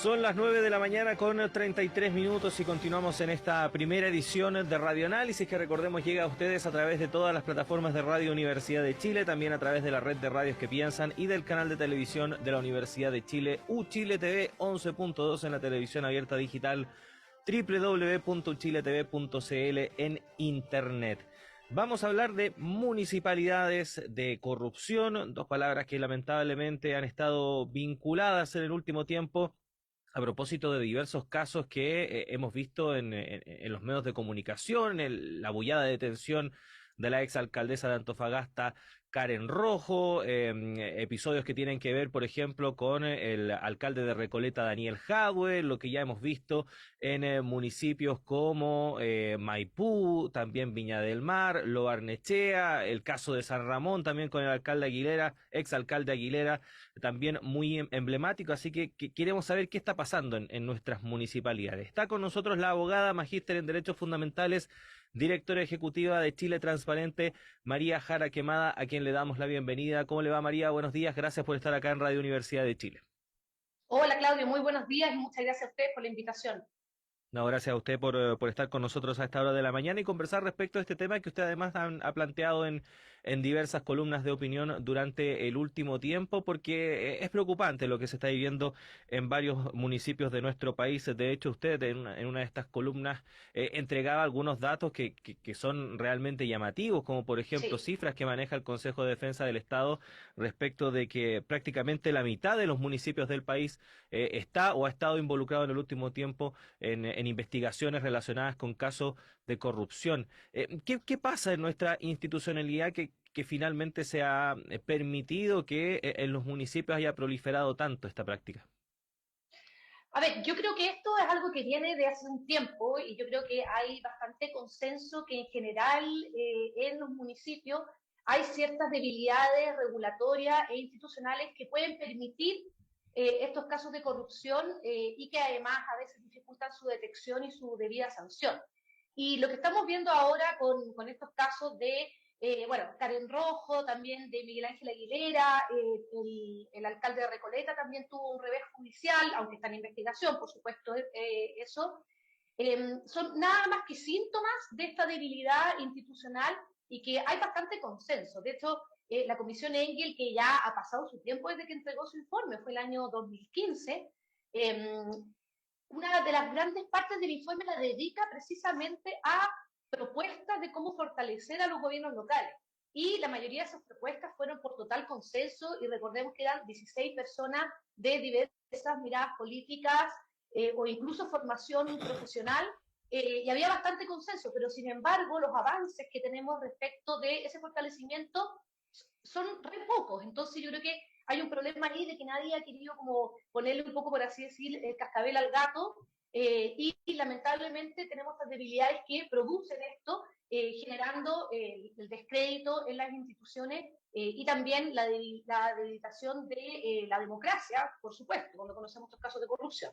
Son las 9 de la mañana con 33 minutos y continuamos en esta primera edición de Radioanálisis que recordemos llega a ustedes a través de todas las plataformas de Radio Universidad de Chile, también a través de la red de radios que piensan y del canal de televisión de la Universidad de Chile, UChile TV 11.2 en la televisión abierta digital, www.uchiletv.cl en internet. Vamos a hablar de municipalidades, de corrupción, dos palabras que lamentablemente han estado vinculadas en el último tiempo a propósito de diversos casos que hemos visto en los medios de comunicación, la bullada de detención de la exalcaldesa de Antofagasta, Karen Rojo, episodios que tienen que ver, por ejemplo, con el alcalde de Recoleta, Daniel Jadwe, lo que ya hemos visto en municipios como Maipú, también Viña del Mar, Lo Barnechea, el caso de San Ramón, también con el alcalde Aguilera, exalcalde Aguilera, también muy emblemático, así que queremos saber qué está pasando en nuestras municipalidades. Está con nosotros la abogada, magíster en Derechos Fundamentales, directora ejecutiva de Chile Transparente, María Jara Quemada, a quien le damos la bienvenida. ¿Cómo le va, María? Buenos días, gracias por estar acá en Radio Universidad de Chile. Hola Claudio, muy buenos días y muchas gracias a ustedes por la invitación. No, gracias a usted por estar con nosotros a esta hora de la mañana y conversar respecto a este tema que usted además ha planteado en diversas columnas de opinión durante el último tiempo, porque es preocupante lo que se está viviendo en varios municipios de nuestro país. De hecho, usted en una de estas columnas entregaba algunos datos que son realmente llamativos, como por ejemplo Sí, cifras que maneja el Consejo de Defensa del Estado respecto de que prácticamente la mitad de los municipios del país está o ha estado involucrado en el último tiempo en investigaciones relacionadas con casos de corrupción. ¿Qué pasa en nuestra institucionalidad que finalmente se ha permitido que en los municipios haya proliferado tanto esta práctica? a ver, yo creo que esto es algo que viene de hace un tiempo y yo creo que hay bastante consenso que en general en los municipios hay ciertas debilidades regulatorias e institucionales que pueden permitir estos casos de corrupción y que además a veces dificultan su detección y su debida sanción. Y lo que estamos viendo ahora con estos casos de bueno, Karen Rojo, también de Miguel Ángel Aguilera, el alcalde de Recoleta también tuvo un revés judicial, aunque está en investigación, por supuesto, eso, son nada más que síntomas de esta debilidad institucional y que hay bastante consenso. De hecho, la Comisión Engel, que ya ha pasado su tiempo desde que entregó su informe, fue el año 2015, una de las grandes partes del informe la dedica precisamente a propuestas de cómo fortalecer a los gobiernos locales. Y la mayoría de esas propuestas fueron por total consenso y recordemos que eran 16 personas de diversas miradas políticas o incluso formación profesional y había bastante consenso, pero sin embargo los avances que tenemos respecto de ese fortalecimiento son re pocos. Entonces yo creo que hay un problema ahí de que nadie ha querido como ponerle un poco, por así decir, el cascabel al gato y lamentablemente tenemos estas debilidades que producen esto, generando el descrédito en las instituciones y también la debilitación de la democracia, por supuesto, cuando conocemos estos casos de corrupción.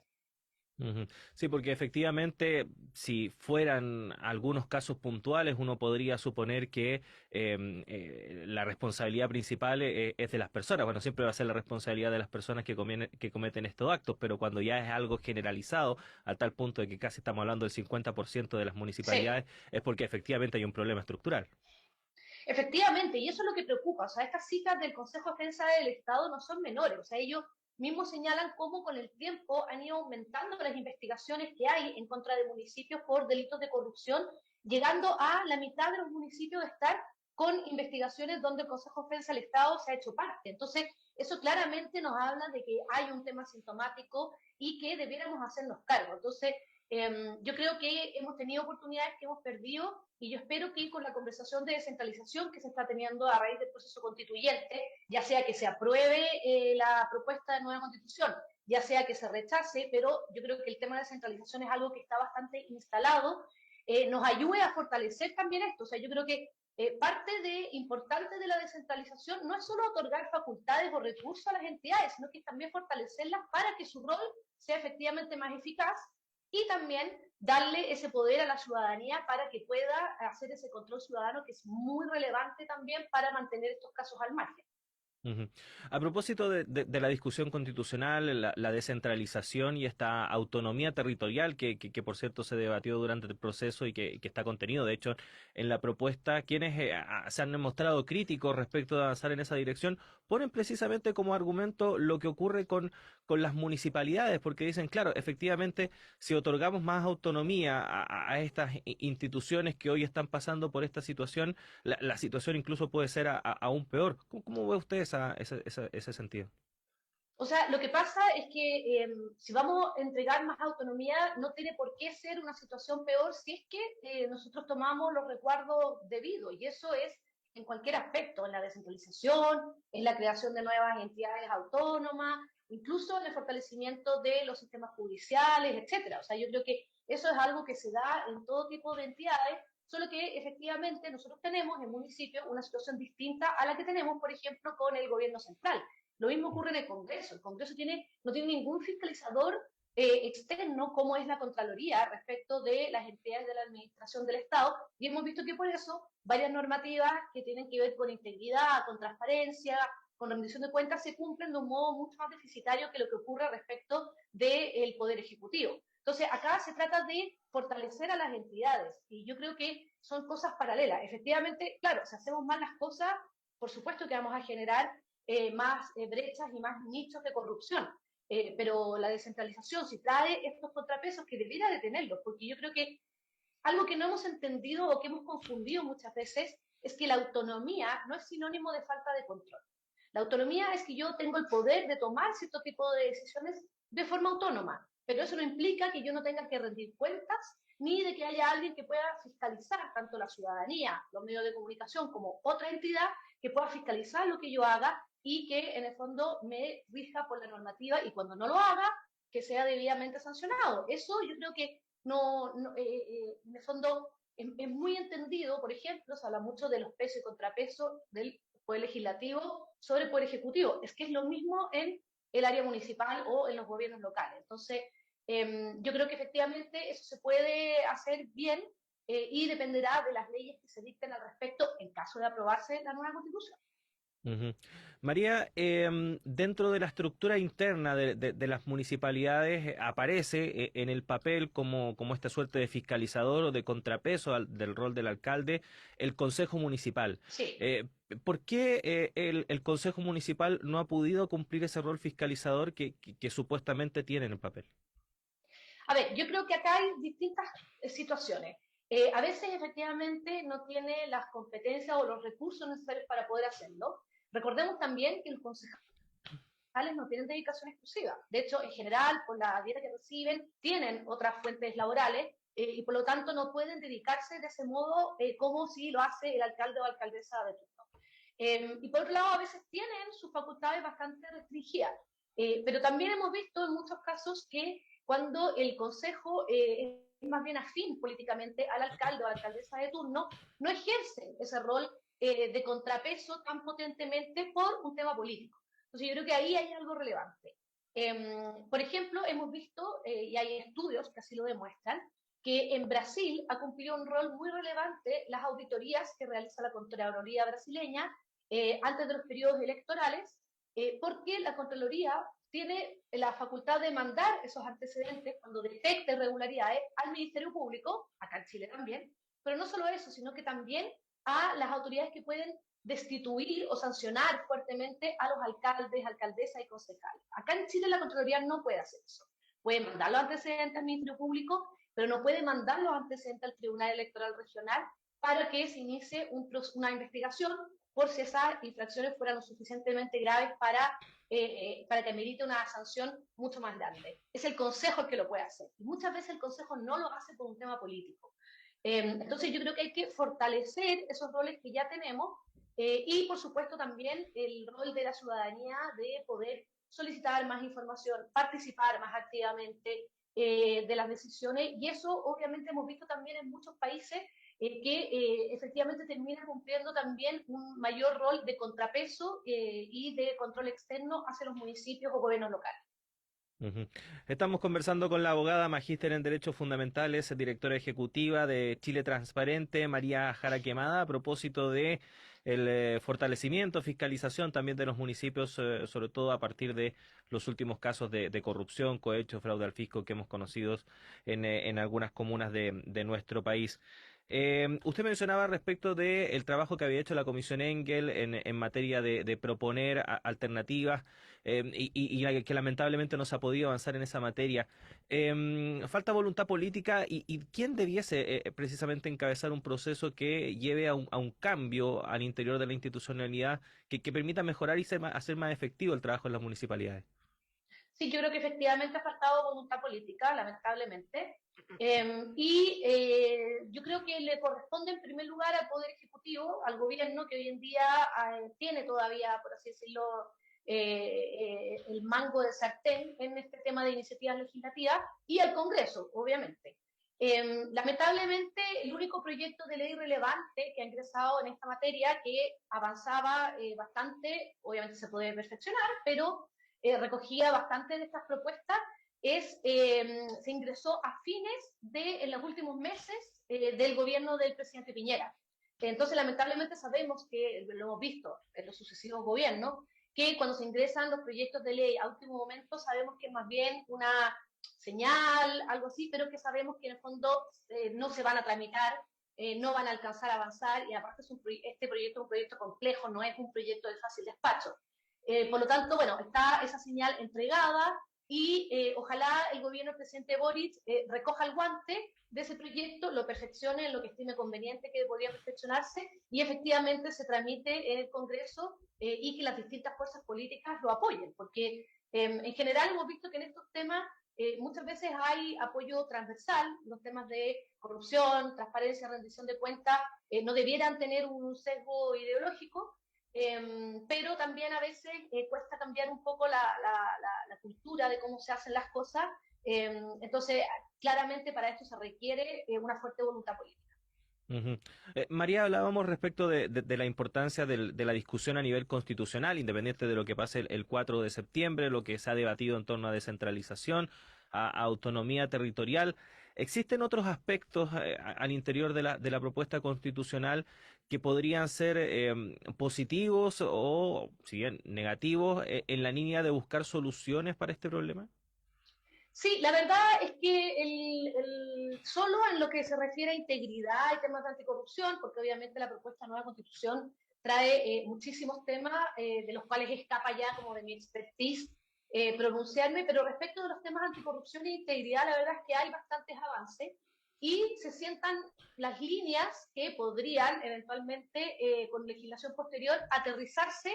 Ujú. Sí, porque efectivamente, si fueran algunos casos puntuales, uno podría suponer que la responsabilidad principal es de las personas. Bueno, siempre va a ser la responsabilidad de las personas que cometen estos actos, pero cuando ya es algo generalizado, a tal punto de que casi estamos hablando del 50% de las Sí, municipalidades, es porque efectivamente hay un problema estructural. efectivamente, y eso es lo que preocupa. O sea, estas cifras del Consejo de Defensa del Estado no son menores. O sea, ellos mismos señalan cómo con el tiempo han ido aumentando las investigaciones que hay en contra de municipios por delitos de corrupción, llegando a la mitad de los municipios de estar con investigaciones donde el Consejo de Defensa del Estado se ha hecho parte. Entonces, eso claramente nos habla de que hay un tema sintomático y que debiéramos hacernos cargo. Entonces, yo creo que hemos tenido oportunidades que hemos perdido y yo espero que con la conversación de descentralización que se está teniendo a raíz del proceso constituyente, ya sea que se apruebe la propuesta de nueva constitución, ya sea que se rechace, pero yo creo que el tema de descentralización es algo que está bastante instalado, nos ayude a fortalecer también esto. O sea, yo creo que parte importante de la descentralización no es solo otorgar facultades o recursos a las entidades, sino que también fortalecerlas para que su rol sea efectivamente más eficaz y también darle ese poder a la ciudadanía para que pueda hacer ese control ciudadano que es muy relevante también para mantener estos casos al margen. Ujú. A propósito de la discusión constitucional, la descentralización y esta autonomía territorial que, por cierto se debatió durante el proceso y que está contenido, de hecho, en la propuesta, quienes se han mostrado críticos respecto de avanzar en esa dirección, ponen precisamente como argumento lo que ocurre con las municipalidades, porque dicen, claro, efectivamente, si otorgamos más autonomía a estas instituciones que hoy están pasando por esta situación, la situación incluso puede ser aún peor. ¿Cómo ve usted ese sentido? O sea, lo que pasa es que si vamos a entregar más autonomía, no tiene por qué ser una situación peor si es que nosotros tomamos los resguardos debidos. Y eso es en cualquier aspecto, en la descentralización, en la creación de nuevas entidades autónomas, incluso en el fortalecimiento de los sistemas judiciales, etcétera. O sea, yo creo que eso es algo que se da en todo tipo de entidades, solo que efectivamente nosotros tenemos en municipios una situación distinta a la que tenemos, por ejemplo, con el gobierno central. Lo mismo ocurre en el Congreso. El Congreso no tiene ningún fiscalizador externo como es la Contraloría respecto de las entidades de la Administración del Estado y hemos visto que por eso varias normativas que tienen que ver con integridad, con transparencia, con rendición de cuentas se cumplen de un modo mucho más deficitario que lo que ocurre respecto del Poder Ejecutivo. Entonces, acá se trata de fortalecer a las entidades y yo creo que son cosas paralelas. Efectivamente, claro, si hacemos mal las cosas, por supuesto que vamos a generar más brechas y más nichos de corrupción. Pero la descentralización, si trae estos contrapesos, que debiera de tenerlos, porque yo creo que algo que no hemos entendido o que hemos confundido muchas veces es que la autonomía no es sinónimo de falta de control. La autonomía es que yo tengo el poder de tomar cierto tipo de decisiones de forma autónoma, pero eso no implica que yo no tenga que rendir cuentas ni de que haya alguien que pueda fiscalizar tanto la ciudadanía, los medios de comunicación como otra entidad que pueda fiscalizar lo que yo haga y que en el fondo me rija por la normativa y cuando no lo haga, que sea debidamente sancionado. Eso yo creo que en el fondo es muy entendido, por ejemplo, se habla mucho de los pesos y contrapesos del Poder Legislativo sobre el Poder Ejecutivo. Es que es lo mismo en el área municipal o en los gobiernos locales. Entonces, yo creo que efectivamente eso se puede hacer bien y dependerá de las leyes que se dicten al respecto en caso de aprobarse la nueva constitución. Ujú. María, dentro de la estructura interna de las municipalidades aparece en el papel como esta suerte de fiscalizador o de contrapeso del rol del alcalde el Consejo Municipal. Sí. Eh, ¿Por qué el Consejo Municipal no ha podido cumplir ese rol fiscalizador que supuestamente tiene en el papel? A ver, yo creo que acá hay distintas situaciones. A veces efectivamente no tiene las competencias o los recursos necesarios para poder hacerlo. Recordemos también que los concejales no tienen dedicación exclusiva. De hecho, en general, por la dieta que reciben, tienen otras fuentes laborales y por lo tanto no pueden dedicarse de ese modo como si lo hace el alcalde o alcaldesa de turno. Y por otro lado, a veces tienen sus facultades bastante restringidas. Pero también hemos visto en muchos casos que cuando el consejo es más bien afín políticamente al alcalde o alcaldesa de turno, no ejercen ese rol de contrapeso tan potentemente por un tema político. Entonces yo creo que ahí hay algo relevante. Por ejemplo, hemos visto, y hay estudios que así lo demuestran, que en Brasil ha cumplido un rol muy relevante las auditorías que realiza la Contraloría brasileña antes de los periodos electorales, porque la Contraloría tiene la facultad de mandar esos antecedentes cuando detecte irregularidades al Ministerio Público, acá en Chile también, pero no solo eso, sino que también a las autoridades que pueden destituir o sancionar fuertemente a los alcaldes, alcaldesas y concejales. Acá en Chile la Contraloría no puede hacer eso. Puede mandar los antecedentes al Ministerio Público, pero no puede mandar los antecedentes al Tribunal Electoral Regional para que se inicie una investigación por si esas infracciones fueran lo suficientemente graves para que merite una sanción mucho más grande. Es el Consejo el que lo puede hacer. Y muchas veces el Consejo no lo hace por un tema político. Entonces yo creo que hay que fortalecer esos roles que ya tenemos y por supuesto también el rol de la ciudadanía de poder solicitar más información, participar más activamente de las decisiones y eso obviamente hemos visto también en muchos países que efectivamente termina cumpliendo también un mayor rol de contrapeso y de control externo hacia los municipios o gobiernos locales. Ujú. Estamos conversando con la abogada magíster en Derechos Fundamentales, directora ejecutiva de Chile Transparente, María Jara Quemada, a propósito de el fortalecimiento, fiscalización también de los municipios, sobre todo a partir de los últimos casos de corrupción, cohecho, fraude al fisco que hemos conocido en algunas comunas de nuestro país. Usted mencionaba respecto del trabajo que había hecho la Comisión Engel en materia de proponer alternativas y que lamentablemente no se ha podido avanzar en esa materia. Falta voluntad política y quién debiese precisamente encabezar un proceso que lleve a un cambio al interior de la institucionalidad que permita mejorar y hacer más efectivo el trabajo en las municipalidades. Sí, yo creo que efectivamente ha faltado voluntad política, lamentablemente. Yo creo que le corresponde en primer lugar al Poder Ejecutivo, al gobierno, que hoy en día tiene todavía, por así decirlo, el mango de sartén en este tema de iniciativas legislativas, y al Congreso, obviamente. Lamentablemente, el único proyecto de ley relevante que ha ingresado en esta materia, que avanzaba bastante, obviamente se puede perfeccionar, pero recogía bastante de estas propuestas, se ingresó a fines en los últimos meses del gobierno del presidente Piñera. Entonces, lamentablemente sabemos que, lo hemos visto en los sucesivos gobiernos, que cuando se ingresan los proyectos de ley a último momento sabemos que es más bien una señal, algo así, pero que sabemos que en el fondo no se van a tramitar, no van a alcanzar a avanzar, y aparte este proyecto es un proyecto complejo, no es un proyecto de fácil despacho. Por lo tanto, bueno, está esa señal entregada y ojalá el gobierno del presidente Boric recoja el guante de ese proyecto, lo perfeccione en lo que estime conveniente que podría perfeccionarse y efectivamente se tramite en el Congreso y que las distintas fuerzas políticas lo apoyen, porque en general hemos visto que en estos temas muchas veces hay apoyo transversal, los temas de corrupción, transparencia, rendición de cuentas, no debieran tener un sesgo ideológico, pero también a veces cuesta cambiar un poco la cultura de cómo se hacen las cosas. Entonces, claramente para esto se requiere una fuerte voluntad política. Ujú. María, hablábamos respecto de la importancia de la discusión a nivel constitucional, independiente de lo que pase el 4 de septiembre, lo que se ha debatido en torno a descentralización, a autonomía territorial. ¿Existen otros aspectos al interior de la propuesta constitucional que podrían ser positivos o, si bien negativos, en la línea de buscar soluciones para este problema? Sí, la verdad es que solo en lo que se refiere a integridad y temas de anticorrupción, porque obviamente la propuesta de nueva constitución trae muchísimos temas de los cuales escapa ya como de mi expertise pronunciarme, pero respecto de los temas de anticorrupción e integridad, la verdad es que hay bastantes avances y se sientan las líneas que podrían eventualmente, con legislación posterior, aterrizarse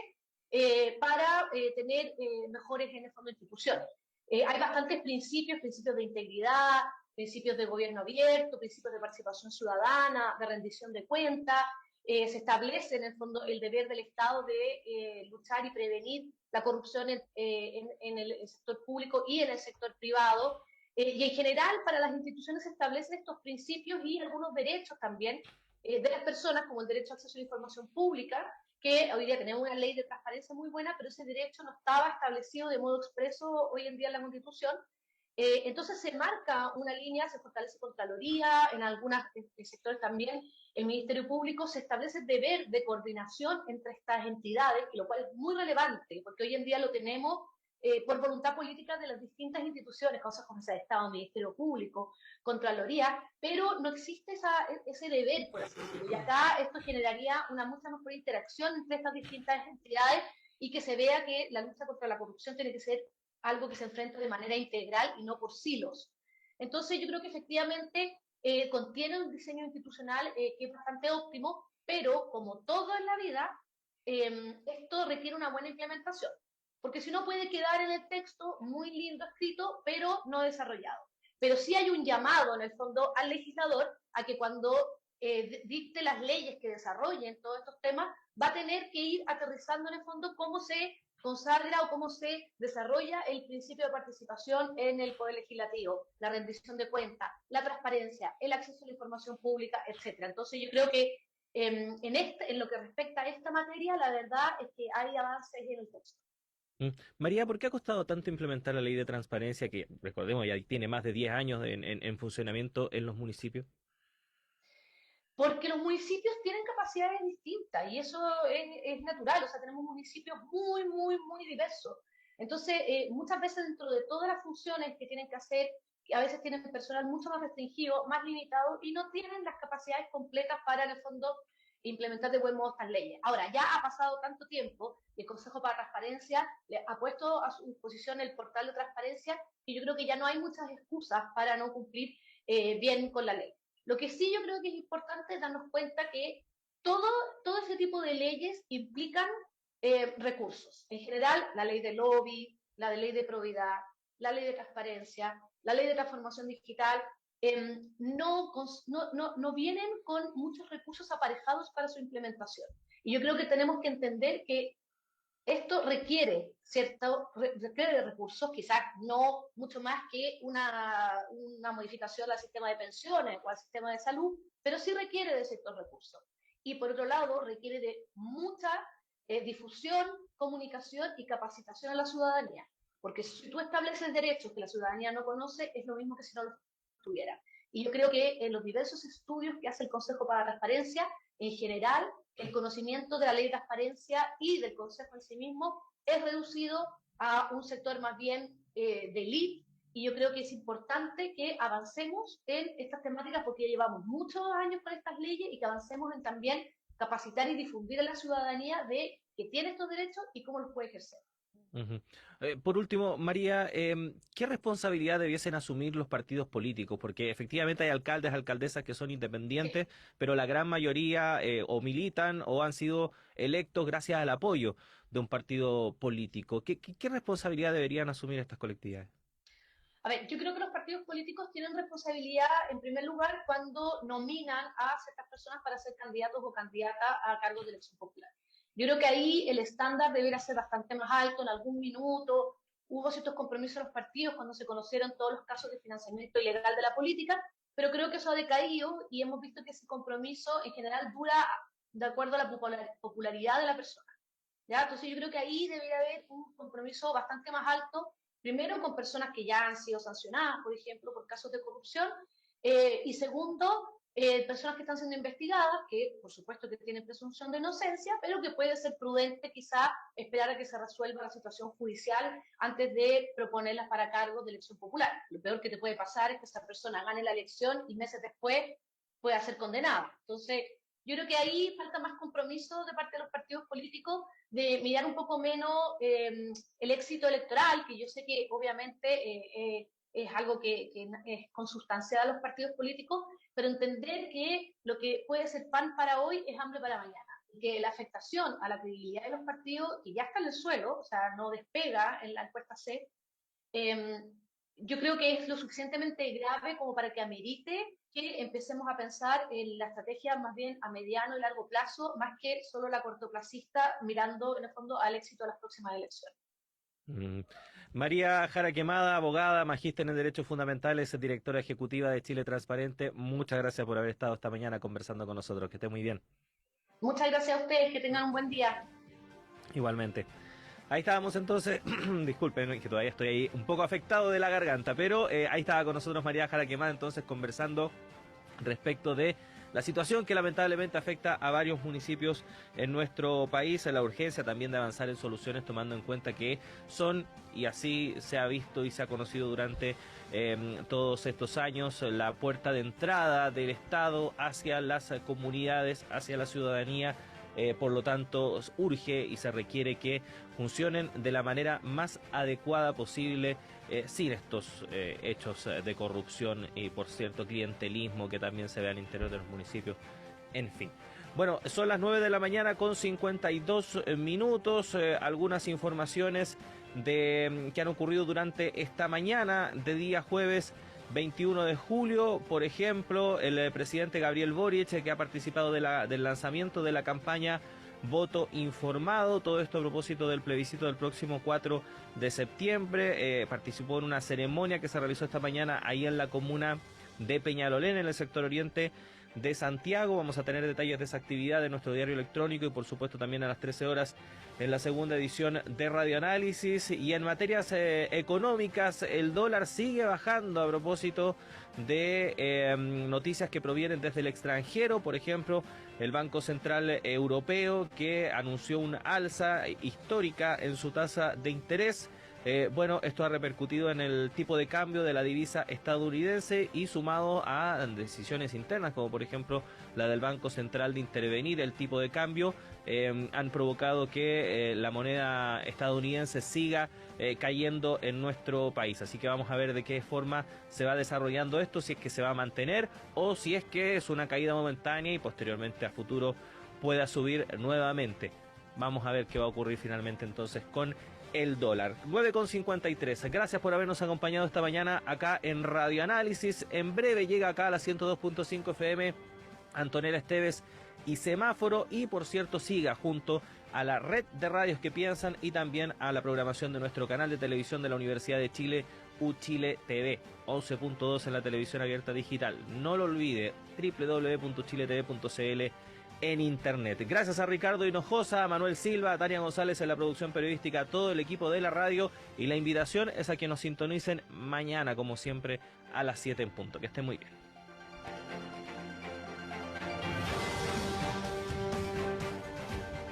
para tener mejores, en el fondo, instituciones. Hay bastantes principios, principios de integridad, principios de gobierno abierto, principios de participación ciudadana, de rendición de cuentas. Se establece en el fondo el deber del Estado de luchar y prevenir la corrupción en el sector público y en el sector privado. Y en general para las instituciones se establecen estos principios y algunos derechos también de las personas, como el derecho a acceso a la información pública, que hoy día tenemos una ley de transparencia muy buena, pero ese derecho no estaba establecido de modo expreso hoy en día en la Constitución. Entonces se marca una línea, se fortalece Contraloría, en algunos sectores también el Ministerio Público, se establece el deber de coordinación entre estas entidades, lo cual es muy relevante, porque hoy en día lo tenemos por voluntad política de las distintas instituciones, Consejo de Estado, Ministerio Público, Contraloría, pero no existe ese deber, por así decirlo. Y acá esto generaría una mucha mejor interacción entre estas distintas entidades y que se vea que la lucha contra la corrupción tiene que ser algo que se enfrenta de manera integral y no por silos. Entonces yo creo que efectivamente contiene un diseño institucional que es bastante óptimo, pero como todo en la vida, esto requiere una buena implementación, porque si no puede quedar en el texto muy lindo escrito, pero no desarrollado. Pero sí hay un llamado, en el fondo, al legislador a que cuando dicte las leyes que desarrollen todos estos temas, va a tener que ir aterrizando en el fondo cómo se consagra o cómo se desarrolla el principio de participación en el Poder Legislativo, la rendición de cuentas, la transparencia, el acceso a la información pública, etcétera. Entonces yo creo que en lo que respecta a esta materia, la verdad es que hay avances en el texto. María, ¿por qué ha costado tanto implementar la ley de transparencia que, recordemos, ya tiene más de 10 años en funcionamiento en los municipios? Porque los municipios tienen capacidades distintas y eso es natural, o sea, tenemos municipios muy, muy, muy diversos. Entonces, muchas veces dentro de todas las funciones que tienen que hacer, a veces tienen personal mucho más restringido, más limitado y no tienen las capacidades completas para, en el fondo, implementar de buen modo estas leyes. Ahora, ya ha pasado tanto tiempo y el Consejo para Transparencia ha puesto a su disposición el portal de transparencia y yo creo que ya no hay muchas excusas para no cumplir bien con la ley. Lo que sí yo creo que es importante es darnos cuenta que todo, todo ese tipo de leyes implican recursos. En general, la ley de lobby, la ley de probidad, la ley de transparencia, la ley de transformación digital, no vienen con muchos recursos aparejados para su implementación. Y yo creo que tenemos que entender que esto requiere de recursos, quizás no mucho más que una modificación al sistema de pensiones o al sistema de salud, pero sí requiere de ciertos recursos. Y por otro lado, requiere de mucha difusión, comunicación y capacitación a la ciudadanía. Porque si tú estableces derechos que la ciudadanía no conoce, es lo mismo que si no los tuviera. Y yo creo que en los diversos estudios que hace el Consejo para la Transparencia, en general, el conocimiento de la ley de transparencia y del Consejo en sí mismo es reducido a un sector más bien de elite, y yo creo que es importante que avancemos en estas temáticas porque llevamos muchos años con estas leyes y que avancemos en también capacitar y difundir a la ciudadanía de que tiene estos derechos y cómo los puede ejercer. Ujú. Por último, María, ¿qué responsabilidad debiesen asumir los partidos políticos? Porque efectivamente hay alcaldes, alcaldesas que son independientes, Sí. pero la gran mayoría o militan o han sido electos gracias al apoyo de un partido político. ¿Qué responsabilidad deberían asumir estas colectividades? A ver, yo creo que los partidos políticos tienen responsabilidad, en primer lugar, cuando nominan a ciertas personas para ser candidatos o candidatas a cargos de elección popular. Yo creo que ahí el estándar debería ser bastante más alto. En algún minuto hubo ciertos compromisos de los partidos cuando se conocieron todos los casos de financiamiento ilegal de la política, pero creo que eso ha decaído y hemos visto que ese compromiso en general dura de acuerdo a la popularidad de la persona. ¿Ya? Entonces yo creo que ahí debería haber un compromiso bastante más alto, primero con personas que ya han sido sancionadas, por ejemplo, por casos de corrupción, y segundo, personas que están siendo investigadas, que por supuesto que tienen presunción de inocencia, pero que puede ser prudente quizá esperar a que se resuelva la situación judicial antes de proponerlas para cargos de elección popular. Lo peor que te puede pasar es que esa persona gane la elección y meses después pueda ser condenada. Entonces, yo creo que ahí falta más compromiso de parte de los partidos políticos de mirar un poco menos el éxito electoral, que yo sé que obviamente es algo que es consustancial a los partidos políticos, pero entender que lo que puede ser pan para hoy es hambre para mañana. Y que la afectación a la credibilidad de los partidos, que ya está en el suelo, o sea, no despega en la encuesta C, eh, yo creo que es lo suficientemente grave como para que amerite que empecemos a pensar en la estrategia más bien a mediano y largo plazo, más que solo la cortoplacista, mirando en el fondo al éxito de las próximas elecciones. Mm. María Jara Quemada, abogada, magíster en Derechos Fundamentales, directora ejecutiva de Chile Transparente, muchas gracias por haber estado esta mañana conversando con nosotros. Que esté muy bien. Muchas gracias a ustedes, que tengan un buen día. Igualmente. Ahí estábamos entonces, disculpen que todavía estoy ahí un poco afectado de la garganta, pero ahí estaba con nosotros María Jara Quemada entonces conversando respecto de la situación que lamentablemente afecta a varios municipios en nuestro país, la urgencia también de avanzar en soluciones tomando en cuenta que son, y así se ha visto y se ha conocido durante todos estos años, la puerta de entrada del Estado hacia las comunidades, hacia la ciudadanía. Por lo tanto, urge y se requiere que funcionen de la manera más adecuada posible, sin estos hechos de corrupción y, por cierto, clientelismo que también se ve al interior de los municipios. En fin. Bueno, son las 9 de la mañana con 52 minutos. Algunas informaciones que han ocurrido durante esta mañana de día jueves 21 de julio. Por ejemplo, el presidente Gabriel Boric, que ha participado del lanzamiento de la campaña Voto Informado, todo esto a propósito del plebiscito del próximo 4 de septiembre, participó en una ceremonia que se realizó esta mañana ahí en la comuna de Peñalolén, en el sector oriente de Santiago. Vamos a tener detalles de esa actividad en nuestro diario electrónico y por supuesto también a las 13 horas en la segunda edición de Radio Análisis. Y en materias económicas, el dólar sigue bajando a propósito de noticias que provienen desde el extranjero. Por ejemplo, el Banco Central Europeo, que anunció una alza histórica en su tasa de interés. Bueno, esto ha repercutido en el tipo de cambio de la divisa estadounidense y sumado a decisiones internas, como por ejemplo la del Banco Central de intervenir el tipo de cambio, han provocado que la moneda estadounidense siga cayendo en nuestro país. Así que vamos a ver de qué forma se va desarrollando esto, si es que se va a mantener o si es que es una caída momentánea y posteriormente a futuro pueda subir nuevamente. Vamos a ver qué va a ocurrir finalmente entonces con el dólar. 9,53. Gracias por habernos acompañado esta mañana acá en Radio Análisis. En breve llega acá a la 102.5 FM Antonella Esteves y Semáforo. Y por cierto, siga junto a la red de radios que piensan y también a la programación de nuestro canal de televisión de la Universidad de Chile, UChile TV, 11.2 en la televisión abierta digital. No lo olvide, www.chiletv.cl en internet. Gracias a Ricardo Hinojosa, a Manuel Silva, a Tania González en la producción periodística, a todo el equipo de la radio, y la invitación es a que nos sintonicen mañana, como siempre, a las 7 en punto. Que estén muy bien.